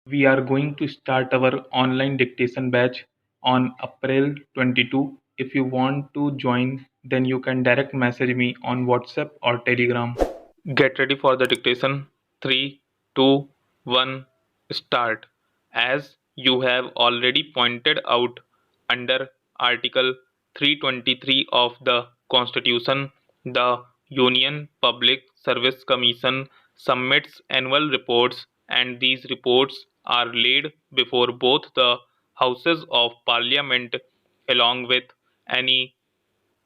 We are going to start our online dictation batch on April 22. If you want to join, then you can direct message me on WhatsApp or Telegram. Get ready for the dictation. 3, 2, 1, start. As you have already pointed out under Article 323 of the Constitution, the Union Public Service Commission submits annual reports, and these reports are laid before both the Houses of Parliament along with any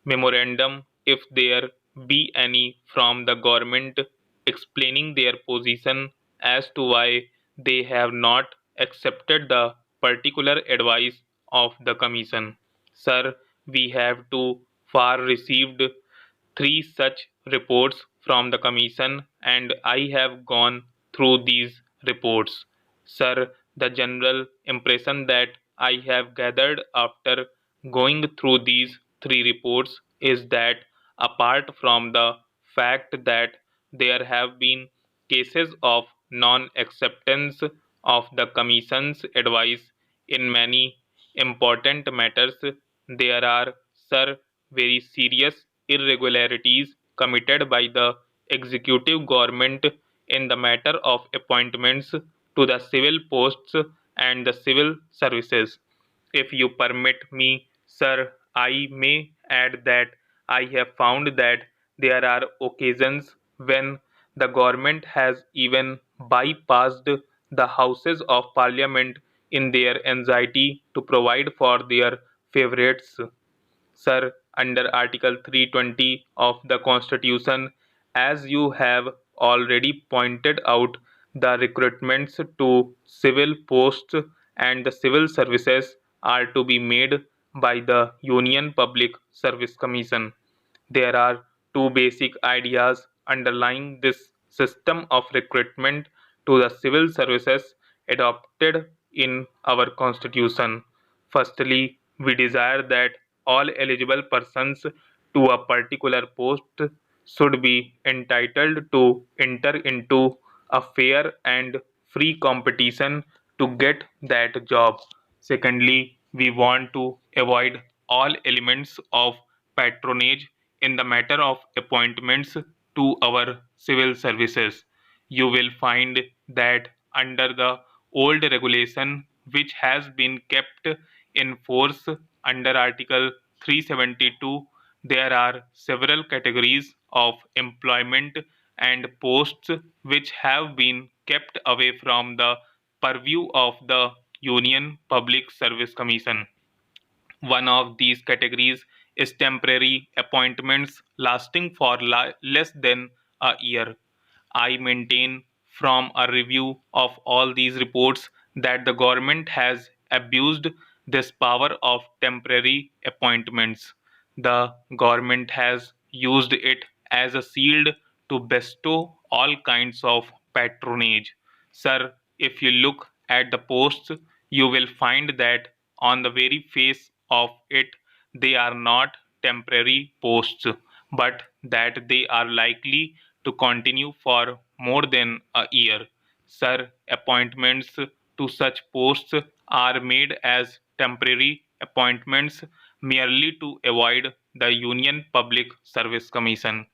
memorandum, if there be any, from the government explaining their position as to why they have not accepted the particular advice of the commission. Sir, we have too far received 3 such reports from the commission, and I have gone through these reports. Sir, the general impression that I have gathered after going through these 3 reports is that, apart from the fact that there have been cases of non acceptance of the Commission's advice in many important matters, there are, sir, very serious irregularities committed by the executive government in the matter of appointments to the civil posts and the civil services. If you permit me, sir, I may add that I have found that there are occasions when the government has even bypassed the Houses of Parliament in their anxiety to provide for their favourites. Sir, under Article 320 of the Constitution, as you have already pointed out, the recruitments to civil posts and the civil services are to be made by the Union Public Service Commission. There are two basic ideas underlying this system of recruitment to the civil services adopted in our Constitution. Firstly, we desire that all eligible persons to a particular post should be entitled to enter into a fair and free competition to get that job. Secondly, we want to avoid all elements of patronage in the matter of appointments to our civil services. You will find that under the old regulation, which has been kept in force under Article 372, there are several categories of employment and posts which have been kept away from the purview of the Union Public Service Commission. One of these categories is temporary appointments lasting for less than a year. I maintain from a review of all these reports that the government has abused this power of temporary appointments. The government has used it as a shield to bestow all kinds of patronage. Sir, if you look at the posts, you will find that on the very face of it, they are not temporary posts, but that they are likely to continue for more than a year. Sir, appointments to such posts are made as temporary appointments merely to avoid the Union Public Service Commission.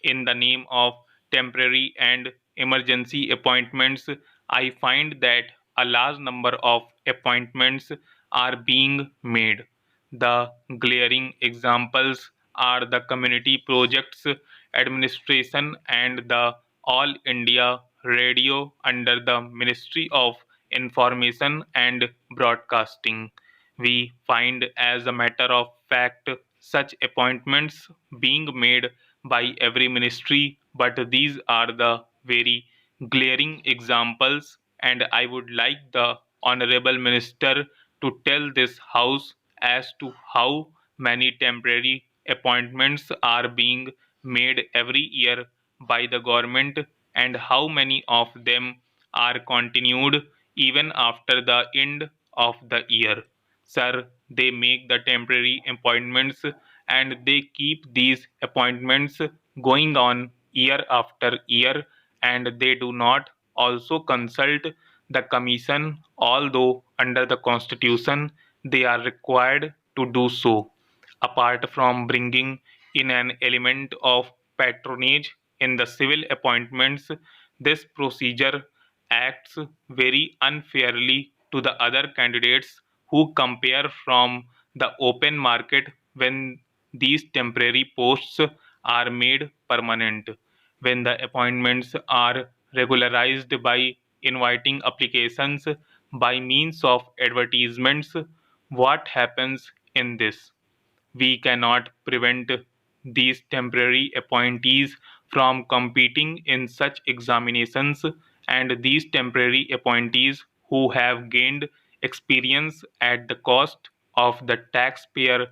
In the name of temporary and emergency appointments, I find that a large number of appointments are being made. The glaring examples are the Community Projects Administration and the All India Radio under the Ministry of Information and Broadcasting. We find, as a matter of fact, such appointments being made by every ministry, but these are the very glaring examples, and I would like the Honorable Minister to tell this House as to how many temporary appointments are being made every year by the government and how many of them are continued even after the end of the year. Sir, they make the temporary appointments and they keep these appointments going on year after year, and they do not also consult the Commission, although under the Constitution they are required to do so. Apart from bringing in an element of patronage in the civil appointments, this procedure acts very unfairly to the other candidates who compare from the open market when these temporary posts are made permanent. When the appointments are regularized by inviting applications by means of advertisements, what happens in this? We cannot prevent these temporary appointees from competing in such examinations, and these temporary appointees who have gained experience at the cost of the taxpayer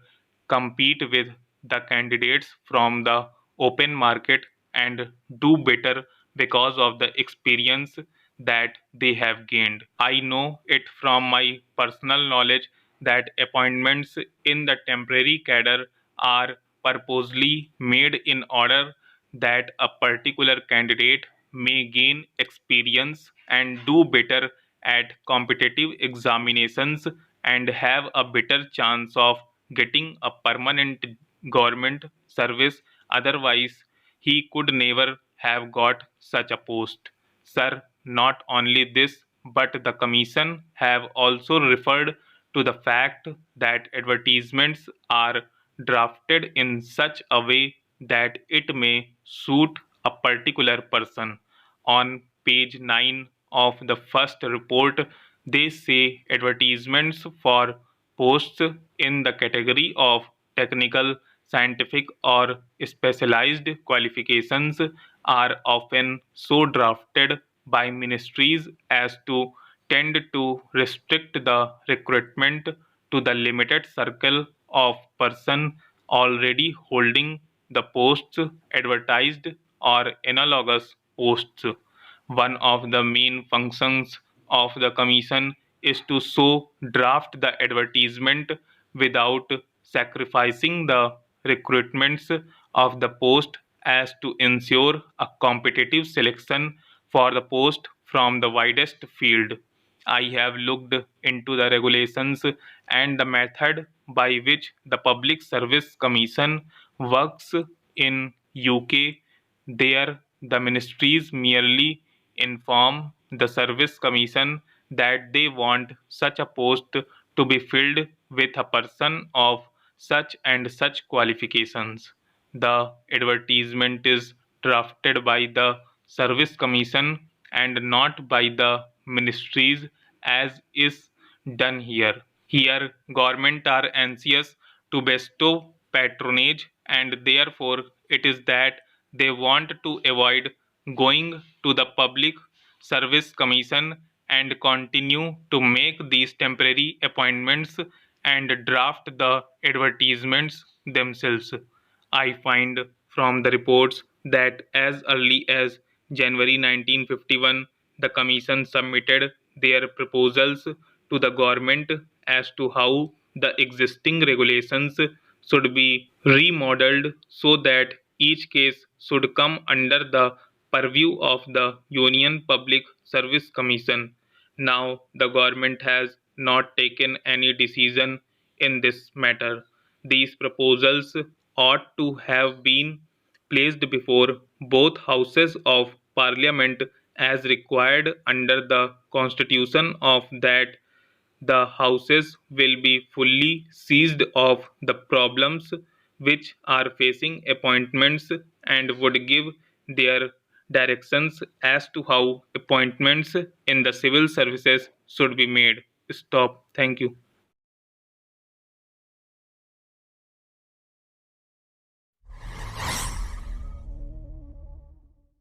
compete with the candidates from the open market and do better because of the experience that they have gained. I know it from my personal knowledge that appointments in the temporary cadre are purposely made in order that a particular candidate may gain experience and do better at competitive examinations and have a better chance of getting a permanent government service. Otherwise, he could never have got such a post. Sir, not only this, but the Commission have also referred to the fact that advertisements are drafted in such a way that it may suit a particular person. On page 9 of the first report, they say advertisements for posts in the category of technical, scientific, or specialized qualifications are often so drafted by ministries as to tend to restrict the recruitment to the limited circle of persons already holding the posts advertised or analogous posts. One of the main functions of the Commission is to so draft the advertisement without sacrificing the recruitments of the post as to ensure a competitive selection for the post from the widest field. I have looked into the regulations and the method by which the Public Service Commission works in UK. There, the ministries merely inform the Service Commission that they want such a post to be filled with a person of such and such qualifications. The advertisement is drafted by the Service Commission and not by the ministries as is done here. Here, government are anxious to bestow patronage, and therefore it is that they want to avoid going to the Public Service Commission and continue to make these temporary appointments and draft the advertisements themselves. I find from the reports that as early as January 1951, the Commission submitted their proposals to the government as to how the existing regulations should be remodeled so that each case should come under the purview of the Union Public Service Commission. Now, the government has not taken any decision in this matter. These proposals ought to have been placed before both houses of parliament as required under the constitution of that the houses will be fully seized of the problems which are facing appointments and would give their directions as to how appointments in the civil services should be made. Stop. Thank you.